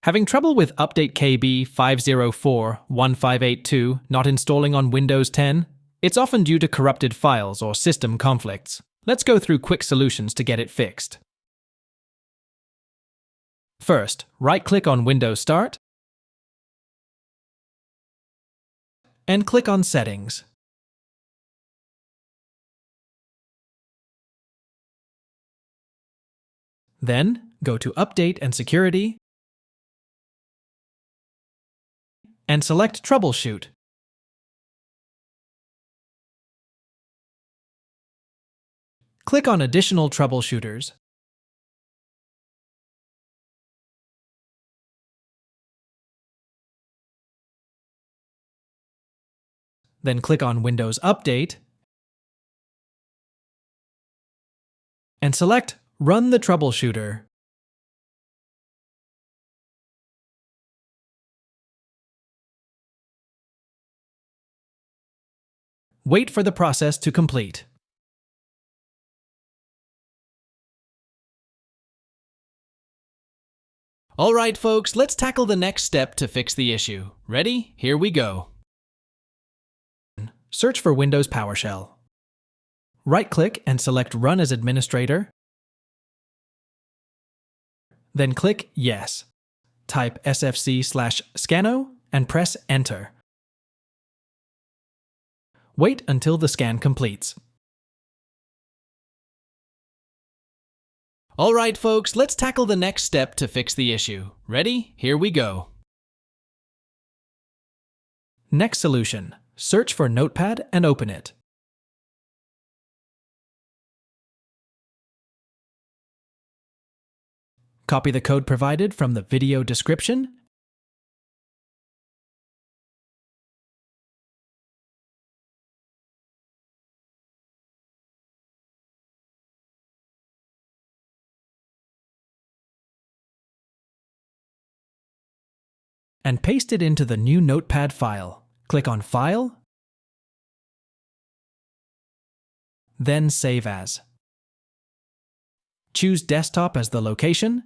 Having trouble with Update KB5041582 not installing on Windows 10? It's often due to corrupted files or system conflicts. Let's go through quick solutions to get it fixed. First, right-click on Windows Start and click on Settings. Then, go to Update and Security and select Troubleshoot. Click on Additional Troubleshooters. Then click on Windows Update and select Run the Troubleshooter. Wait for the process to complete. Alright folks, let's tackle the next step to fix the issue. Ready? Here we go. Search for Windows PowerShell. Right-click and select Run as Administrator. Then click Yes. Type SFC/Scannow and press Enter. Wait until the scan completes. Alright folks, let's tackle the next step to fix the issue. Ready? Here we go. Next solution. Search for Notepad and open it. Copy the code provided from the video description and paste it into the new Notepad file. Click on File, then Save As. Choose Desktop as the location,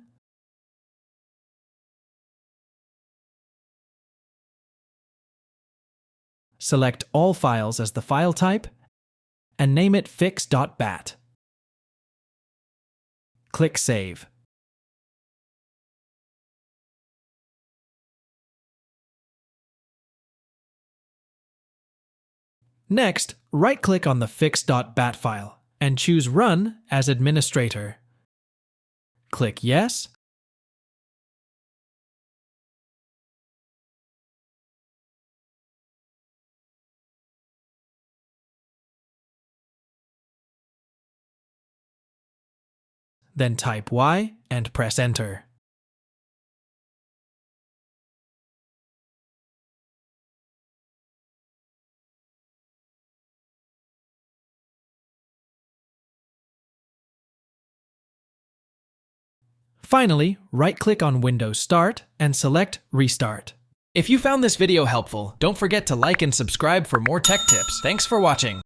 select All Files as the file type, and name it fix.bat. Click Save. Next, right-click on the fix.bat file and choose Run as Administrator. Click Yes. Then type Y and press Enter. Finally, right-click on Windows Start and select Restart. If you found this video helpful, don't forget to like and subscribe for more tech tips. Thanks for watching.